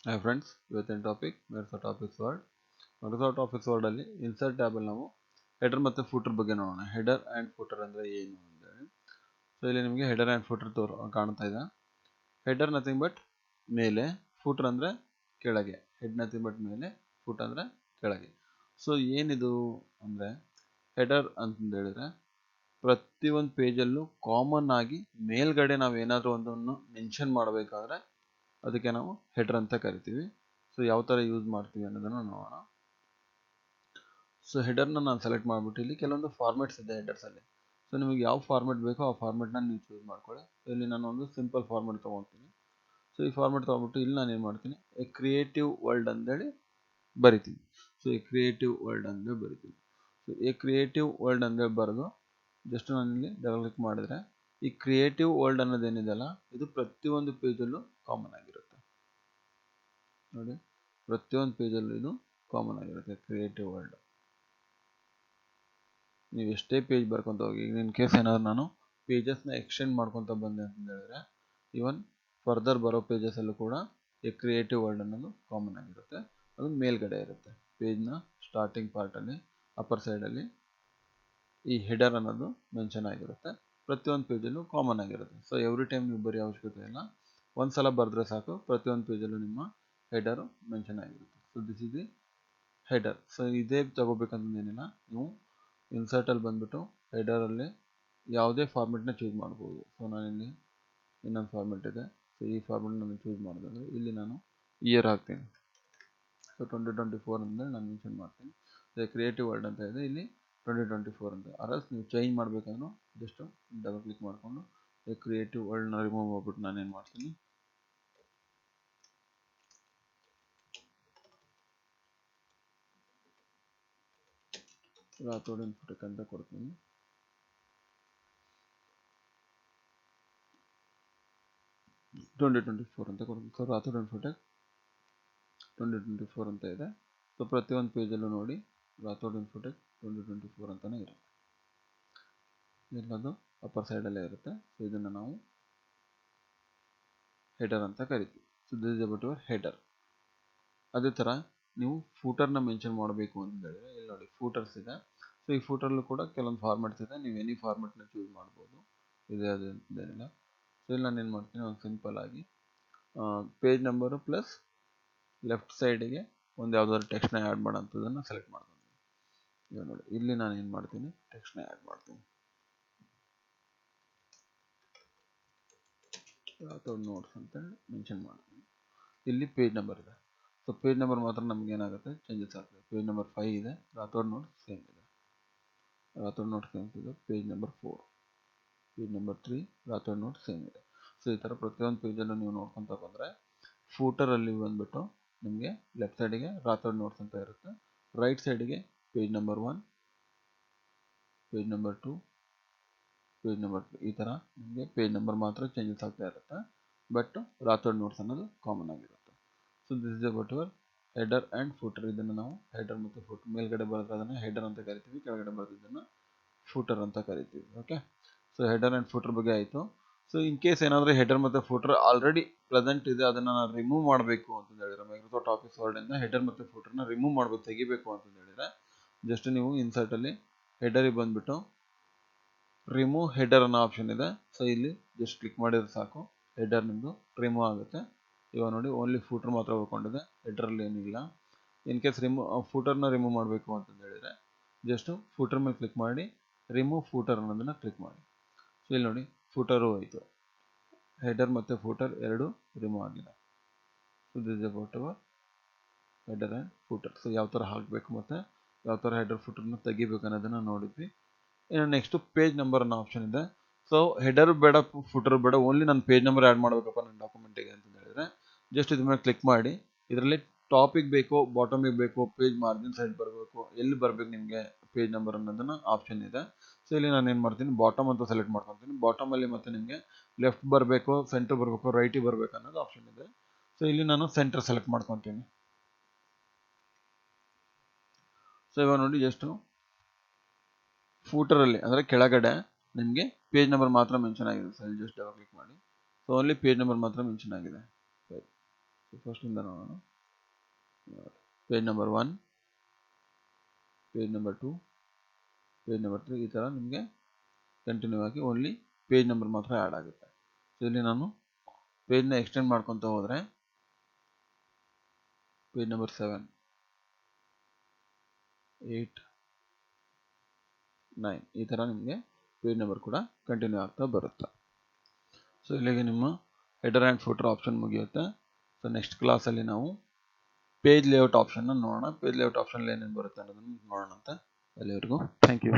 Hi friends, ಇವತ್ತಿನ topic Microsoft Office Word. Microsoft Office Word ಅಲ್ಲಿ insert tab ಅಲ್ಲಿ ನಾವು ಹೆಡರ್ ಮತ್ತು ಫೂಟರ್ ಬಗ್ಗೆ ನೋಡೋಣ. ಹೆಡರ್ ಆ್ಯಂಡ್ ಫೂಟರ್ ಅಂದರೆ ಏನು ಅಂತೇಳಿ. ಸೊ ಇಲ್ಲಿ ನಿಮಗೆ ಹೆಡರ್ ಆ್ಯಂಡ್ ಫೂಟರ್ ಕಾಣ್ತಾ ಇದೆ. ಹೆಡರ್ ನಥಿಂಗ್ ಬಟ್ ಮೇಲೆ, ಫೂಟರ್ ಅಂದರೆ ಕೆಳಗೆ. ಹೆಡ್ ನಥಿಂಗ್ ಬಟ್ ಮೇಲೆ, ಫೂಟ್ ಅಂದರೆ ಕೆಳಗೆ. ಸೊ ಏನಿದು ಅಂದರೆ ಹೆಡರ್ ಅಂತಂದು ಹೇಳಿದ್ರೆ ಪ್ರತಿಯೊಂದು ಪೇಜಲ್ಲೂ ಕಾಮನ್ ಆಗಿ ಮೇಲ್ಗಡೆ ನಾವು ಏನಾದರೂ ಒಂದನ್ನು ಮೆನ್ಷನ್ ಮಾಡಬೇಕಾದ್ರೆ ಅದಕ್ಕೆ ನಾವು ಹೆಡರ್ ಅಂತ ಕರಿತೀವಿ. ಸೊ ಯಾವ ಥರ ಯೂಸ್ ಮಾಡ್ತೀವಿ ಅನ್ನೋದನ್ನು ನೋಡೋಣ. ಸೊ ಹೆಡರ್ನ ನಾನು ಸೆಲೆಕ್ಟ್ ಮಾಡಿಬಿಟ್ಟು ಇಲ್ಲಿ ಕೆಲವೊಂದು ಫಾರ್ಮೆಟ್ಸ್ ಇದೆ ಹೆಡರ್ಸಲ್ಲಿ. ಸೊ ನಿಮಗೆ ಯಾವ ಫಾರ್ಮೆಟ್ ಬೇಕೋ ಆ ಫಾರ್ಮೆಟ್ನ ನೀವು ಚೂಸ್ ಮಾಡ್ಕೊಳ್ಳಿ. ಇಲ್ಲಿ ನಾನು ಒಂದು ಸಿಂಪಲ್ ಫಾರ್ಮೆಟ್ ತೊಗೊಳ್ತೀನಿ. ಸೊ ಈ ಫಾರ್ಮೆಟ್ ತೊಗೊಂಬಿಟ್ಟು ಇಲ್ಲಿ ನಾನು ಏನು ಮಾಡ್ತೀನಿ, ಎ ಕ್ರಿಯೇಟಿವ್ ವರ್ಲ್ಡ್ ಅಂತೇಳಿ ಬರಿತೀನಿ. ಸೊ ಈ ಕ್ರಿಯೇಟಿವ್ ವರ್ಲ್ಡ್ ಅಂತೇಳಿ ಬರಿತೀನಿ. ಸೊ ಈ ಕ್ರಿಯೇಟಿವ್ ವರ್ಲ್ಡ್ ಅಂತೇಳಿ ಬರೆದು ಜಸ್ಟ್ ನಾನು ಇಲ್ಲಿ ಡಬಲ್ ಕ್ಲಿಕ್ ಮಾಡಿದ್ರೆ ಈ ಕ್ರಿಯೇಟಿವ್ ವರ್ಲ್ಡ್ ಅನ್ನೋದೇನಿದೆಯಲ್ಲ ಇದು ಪ್ರತಿಯೊಂದು ಪೇಜಲ್ಲೂ ಕಾಮನ್ ಆಗಿರುತ್ತೆ. ನೋಡಿ, ಪ್ರತಿಯೊಂದು ಪೇಜಲ್ಲೂ ಇದು ಕಾಮನ್ ಆಗಿರುತ್ತೆ ಕ್ರಿಯೇಟಿವ್ ವರ್ಲ್ಡ್. ನೀವು ಎಷ್ಟೇ ಪೇಜ್ ಬರ್ಕೊತ ಹೋಗಿ, ಈಗ ಇನ್ ಕೇಸ್ ಏನಾದ್ರು ನಾನು ಪೇಜಸ್ನ ಎಕ್ಸ್ಟೆಂಡ್ ಮಾಡ್ಕೊತ ಬಂದೆ ಅಂತ ಹೇಳಿದ್ರೆ ಇವನ್ ಫರ್ದರ್ ಬರೋ ಪೇಜಸಲ್ಲೂ ಕೂಡ ಈ ಕ್ರಿಯೇಟಿವ್ ವರ್ಲ್ಡ್ ಅನ್ನೋದು ಕಾಮನ್ ಆಗಿರುತ್ತೆ. ಅದು ಮೇಲ್ಗಡೆ ಇರುತ್ತೆ. ಪೇಜ್ನ ಸ್ಟಾರ್ಟಿಂಗ್ ಪಾರ್ಟಲ್ಲಿ ಅಪ್ಪರ್ ಸೈಡಲ್ಲಿ ಈ ಹೆಡರ್ ಅನ್ನೋದು ಮೆನ್ಷನ್ ಆಗಿರುತ್ತೆ. ಪ್ರತಿಯೊಂದು ಪೇಜಲ್ಲೂ ಕಾಮನ್ ಆಗಿರುತ್ತೆ. ಸೊ ಎವ್ರಿ ಟೈಮ್ ನೀವು ಬರೆಯೋ ಅವಶ್ಯಕತೆ ಇಲ್ಲ, ಒಂದ್ಸಲ ಬರೆದ್ರೆ ಸಾಕು, ಪ್ರತಿಯೊಂದು ಪೇಜಲ್ಲೂ ನಿಮ್ಮ ಹೆಡರು ಮೆನ್ಷನ್ ಆಗಿರುತ್ತೆ. So this is the header. So ಇದೇ ತಗೋಬೇಕಂತೇನಿಲ್ಲ, ನೀವು ಇನ್ಸರ್ಟಲ್ಲಿ ಬಂದುಬಿಟ್ಟು ಹೆಡರಲ್ಲಿ ಯಾವುದೇ ಫಾರ್ಮೆಟ್ನ ಚೂಸ್ ಮಾಡ್ಬೋದು. ಸೊ ನಾನಿಲ್ಲಿ ಇನ್ನೊಂದು ಫಾರ್ಮೆಟ್ ಇದೆ. ಸೊ ಈ ಫಾರ್ಮೆಟ್ ನಾನು ಚೂಸ್ ಮಾಡಿದ್ರೆ ಇಲ್ಲಿ ನಾನು ಇಯರ್ ಹಾಕ್ತೀನಿ. ಸೊ 2024 ಅಂದರೆ ನಾನು ಮೆನ್ಷನ್ ಮಾಡ್ತೀನಿ. ಸೊ ಕ್ರಿಯೇಟಿವ್ ವರ್ಲ್ಡ್ ಅಂತ ಇದೆ, ಇಲ್ಲಿ 2024 ಅಂತ. ಅರಸ್ ನೀವು ಚೇಂಜ್ ಮಾಡಬೇಕಂದ್ರೂ ಜಸ್ಟ್ ಡಬಲ್ ಕ್ಲಿಕ್ ಮಾಡಿಕೊಂಡು ಈ ಕ್ರಿಯೇಟಿವ್ ವರ್ಲ್ಡ್ನ ರಿಮೂವ್ ಮಾಡ್ಬಿಟ್ಟು ನಾನೇನು ಮಾಡ್ತೀನಿ, ರಾಥೋಡ್ ಇನ್ಫೋಟೆಕ್ ಅಂತ ಕೊಡ್ತೀನಿ. $2024 ಅಂತ ಕೊಡ್ತೀನಿ. ಸೊ ರಾಥೋಡ್ ಇನ್ಫೋಟೆಕ್ 2024 ಅಂತ ಇದೆ. ಸೊ ಪ್ರತಿಯೊಂದು ಪೇಜಲ್ಲೂ ನೋಡಿ ರಾಥೋಡ್ ಇನ್ಫೋಟೆಕ್ 2024 ಅಂತಲೇ ಇರುತ್ತೆ. ಎಲ್ಲದು ಅಪ್ಪರ್ ಸೈಡಲ್ಲೇ ಇರುತ್ತೆ. ಸೊ ಇದನ್ನು ನಾವು ಹೆಡರ್ ಅಂತ ಕರಿತೀವಿ. So this is about your header. ಅದೇ ಥರ ನೀವು ಫೂಟರ್ನ ಮೆನ್ಷನ್ ಮಾಡಬೇಕು ಅಂತ ಹೇಳಿದ್ರೆ ಇಲ್ಲಿ ನೋಡಿ ಫೂಟರ್ಸ್ ಇದೆ. ಸೊ ಈ ಫೂಟರ್ಲ್ಲೂ ಕೂಡ ಕೆಲವೊಂದು ಫಾರ್ಮೆಟ್ಸ್ ಇದೆ, ನೀವು ಎನಿ ಫಾರ್ಮೆಟ್ನ ಚೂಸ್ ಮಾಡ್ಬೋದು. ಇದೆ ಅದೇನಿಲ್ಲ. ಸೊ ಇಲ್ಲಿ ನಾನು ಏನು ಮಾಡ್ತೀನಿ, ಒಂದು ಸಿಂಪಲ್ ಆಗಿ ಪೇಜ್ ನಂಬರು ಪ್ಲಸ್ ಲೆಫ್ಟ್ ಸೈಡಿಗೆ ಒಂದು ಯಾವುದಾದ್ರು ಟೆಕ್ಸ್ಟ್ನ ಆ್ಯಡ್ ಮಾಡೋಂಥದ್ದನ್ನು ಸೆಲೆಕ್ಟ್ ಮಾಡ್ತೀನಿ. ಈಗ ನೋಡಿ ಇಲ್ಲಿ ನಾನು ಏನು ಮಾಡ್ತೀನಿ, ಟೆಕ್ಸ್ಟ್ನ ಆ್ಯಡ್ ಮಾಡ್ತೀನಿ. ರಾಥೋಡ್ ನೋಟ್ಸ್ ಅಂತ ಮೆನ್ಷನ್ ಮಾಡ್ತೀನಿ. ಇಲ್ಲಿ ಪೇಜ್ ನಂಬರ್ ಇದೆ. ಸೊ ಪೇಜ್ ನಂಬರ್ ಮಾತ್ರ ನಮ್ಗೆ ಏನಾಗುತ್ತೆ, ಚೇಂಜಸ್ ಆಗ್ತದೆ. ಪೇಜ್ ನಂಬರ್ 5 ಇದೆ, ರಾಥೋಡ್ ನೋಟ್ಸ್ ಸೇಮ್ ಇದೆ. ರಾಥೋಡ್ ನೋಟ್ಸ್ ಸೇಮ್ ಇದೆ. Page number 4, page number 3 Rathod notes same ಇದೆ. ಸೊ ಈ ಥರ ಪ್ರತಿಯೊಂದು ಪೇಜಲ್ಲೂ ನೀವು ನೋಡ್ಕೊತ ಬಂದರೆ ಫೂಟರಲ್ಲಿ ಬಂದುಬಿಟ್ಟು ನಿಮಗೆ ಲೆಫ್ಟ್ ಸೈಡಿಗೆ ರಾಥೋಡ್ ನೋಟ್ಸ್ ಅಂತ ಇರುತ್ತೆ, ರೈಟ್ ಸೈಡಿಗೆ page number 1, page number 2, page number 3, ಈ ಥರ ನಿಮಗೆ ಪೇಜ್ ನಂಬರ್ ಮಾತ್ರ ಚೇಂಜಸ್ ಆಗ್ತಾ ಇರುತ್ತೆ. ಬಟ್ ರಾಥೋಡ್ ನೋಟ್ಸ್ ಅನ್ನೋದು ಕಾಮನ್ ಆಗಿರುತ್ತೆ. So this is about your header and footer. ಇದನ್ನು ನಾವು ಹೆಡರ್ ಮತ್ತು ಫೂಟರ್, ಮೇಲ್ಗಡೆ ಬರೆದ್ರೆ ಅದನ್ನು ಹೆಡರ್ ಅಂತ ಕರಿತೀವಿ, ಕೆಳಗಡೆ ಬರೆದಿದ್ದನ್ನು ಫೂಟರ್ ಅಂತ ಕರಿತೀವಿ. Okay, so header and footer ಬಗ್ಗೆ ಆಯಿತು. ಸೊ ಇನ್ ಕೇಸ್ ಏನಾದರೂ ಹೆಡರ್ ಮತ್ತು ಫೂಟರ್ ಆಲ್ರೆಡಿ ಪ್ರೆಸೆಂಟ್ ಇದೆ, ಅದನ್ನು ನಾನು ರಿಮೂವ್ ಮಾಡಬೇಕು ಅಂತ ಹೇಳಿದ್ರೆ ಮೈಕ್ರೋಸಾಫ್ಟ್ ಆಫೀಸ್ ವರ್ಡಿಂದ ಹೆಡರ್ ಮತ್ತು ಫೂಟರ್ನ ರಿಮೂವ್ ಮಾಡಬೇಕು, ತೆಗಿಬೇಕು ಅಂತ ಹೇಳಿದ್ರೆ ಜಸ್ಟ್ ನೀವು ಇನ್ಸರ್ಟಲ್ಲಿ ಹೆಡರಿಗೆ ಬಂದುಬಿಟ್ಟು ರಿಮೂವ್ ಹೆಡರ್ ಅನ್ನೋ ಆಪ್ಷನ್ ಇದೆ. ಸೊ ಇಲ್ಲಿ ಜಸ್ಟ್ ಕ್ಲಿಕ್ ಮಾಡಿದ್ರೆ ಸಾಕು, ಹೆಡರ್ ನಿಮ್ಮದು ರಿಮೂವ್ ಆಗುತ್ತೆ. ಇವಾಗ ನೋಡಿ ಓನ್ಲಿ ಫೂಟರ್ ಮಾತ್ರ ಉಳ್ಕೊಂಡಿದೆ, ಹೆಡರಲ್ಲಿ ಏನಿಲ್ಲ. ಇನ್ ಕೇಸ್ ಫೂಟರ್ನ ರಿಮೂವ್ ಮಾಡಬೇಕು ಅಂತ ಹೇಳಿದರೆ ಜಸ್ಟ್ ಫೂಟರ್ ಮೇಲೆ ಕ್ಲಿಕ್ ಮಾಡಿ ರಿಮೂವ್ ಫೂಟರ್ ಅನ್ನೋದನ್ನು ಕ್ಲಿಕ್ ಮಾಡಿ. ಸೊ ಇಲ್ಲಿ ನೋಡಿ ಫೂಟರು ಹೋಯಿತು, ಹೆಡರ್ ಮತ್ತು ಫೂಟರ್ ಎರಡು ರಿಮೂವ್ ಆಗಿದೆ. So this is about our header and footer. So ಯಾವ ಥರ ಹಾಕಬೇಕು ಮತ್ತು ಯಾವ ಥರ ಹೆಡರ್ ಫೂಟರ್ನ ತೆಗಿಬೇಕು ಅನ್ನೋದನ್ನು ನೋಡಿದ್ವಿ. ಇನ್ನು ನೆಕ್ಸ್ಟು ಪೇಜ್ ನಂಬರ್ ಅನ್ನೋ ಆಪ್ಷನ್ ಇದೆ. ಸೊ ಹೆಡರ್ ಬೇಡ, ಫೂಟರ್ ಬೇಡ, ಓನ್ಲಿ ನಾನು ಪೇಜ್ ನಂಬರ್ ಆ್ಯಡ್ ಮಾಡಬೇಕಪ್ಪ ನನ್ನ ಡಾಕ್ಯುಮೆಂಟಿಗೆ ಅಂತ ಹೇಳಿದ್ರೆ ಜಸ್ಟ್ ಇದ್ರ ಮೇಲೆ ಕ್ಲಿಕ್ ಮಾಡಿ ಇದರಲ್ಲಿ ಟಾಪಿಕ್ ಬೇಕು, ಬಾಟಮಿಗೆ ಬೇಕು, ಪೇಜ್ ಮಾರ್ಜಿನ್ ಸೈಡ್ ಬರಬೇಕು, ಎಲ್ಲಿ ಬರಬೇಕು ನಿಮಗೆ ಪೇಜ್ ನಂಬರ್ ಅನ್ನೋದನ್ನು ಆಪ್ಷನ್ ಇದೆ. ಸೊ ಇಲ್ಲಿ ನಾನು ಏನು ಮಾಡ್ತೀನಿ, ಬಾಟಮ್ ಅಂತ ಸೆಲೆಕ್ಟ್ ಮಾಡ್ಕೊತೀನಿ. ಬಾಟಮಲ್ಲಿ ಮತ್ತೆ ನಿಮಗೆ ಲೆಫ್ಟ್ ಬರಬೇಕು, ಸೆಂಟ್ರ್ ಬರಬೇಕು, ರೈಟಿಗೆ ಬರಬೇಕು ಅನ್ನೋದು ಆಪ್ಷನ್ ಇದೆ. ಸೊ ಇಲ್ಲಿ ನಾನು ಸೆಂಟ್ರ್ ಸೆಲೆಕ್ಟ್ ಮಾಡ್ಕೊತೀನಿ. ಸೊ ಇವಾಗ ನೋಡಿ ಜಸ್ಟ್ ಫೂಟರಲ್ಲಿ ಅಂದರೆ ಕೆಳಗಡೆ ನಿಮಗೆ ಪೇಜ್ ನಂಬರ್ ಮಾತ್ರ ಮೆನ್ಷನ್ ಆಗಿದೆ. ಸೊ ಇಲ್ಲಿ ಜಸ್ಟ್ ಡಬಲ್ ಕ್ಲಿಕ್ ಮಾಡಿ, ಸೊ ಓನ್ಲಿ ಪೇಜ್ ನಂಬರ್ ಮಾತ್ರ ಮೆನ್ಷನ್ ಆಗಿದೆ. ಫಸ್ಟಿಂದ ನೋಡೋಣ. Page number 1, page number 2, page number 3 ಈ ಥರ ನಿಮಗೆ ಕಂಟಿನ್ಯೂ ಆಗಿ ಓನ್ಲಿ ಪೇಜ್ ನಂಬರ್ ಮಾತ್ರ ಆ್ಯಡ್ ಆಗುತ್ತೆ. ಸೊ ಇಲ್ಲಿ ನಾನು ಪೇಜ್ನ ಎಕ್ಸ್ಟೆಂಡ್ ಮಾಡ್ಕೊತ ಹೋದರೆ ಪೇಜ್ ನಂಬರ್ 7, 8, 9 ಈ ಥರ ನಿಮಗೆ ಪೇಜ್ ನಂಬರ್ ಕೂಡ ಕಂಟಿನ್ಯೂ ಆಗ್ತಾ ಬರುತ್ತೆ. ಸೊ ಇಲ್ಲಿಗೆ ನಿಮ್ಮ ಹೆಡರ್ ಆ್ಯಂಡ್ ಫೂಟರ್ ಆಪ್ಷನ್ ಮುಗಿಯುತ್ತೆ. ಸೊ ನೆಕ್ಸ್ಟ್ ಕ್ಲಾಸಲ್ಲಿ ನಾವು ಪೇಜ್ ಲೇಔಟ್ ಆಪ್ಷನ್ನ ನೋಡೋಣ. ಪೇಜ್ ಲೇಔಟ್ ಆಪ್ಷನ್ ಏನೇನು ಬರುತ್ತೆ ಅನ್ನೋದನ್ನು ನೋಡೋಣ ಅಂತ. ಅಲ್ಲಿವರೆಗೂ ಥ್ಯಾಂಕ್ ಯು.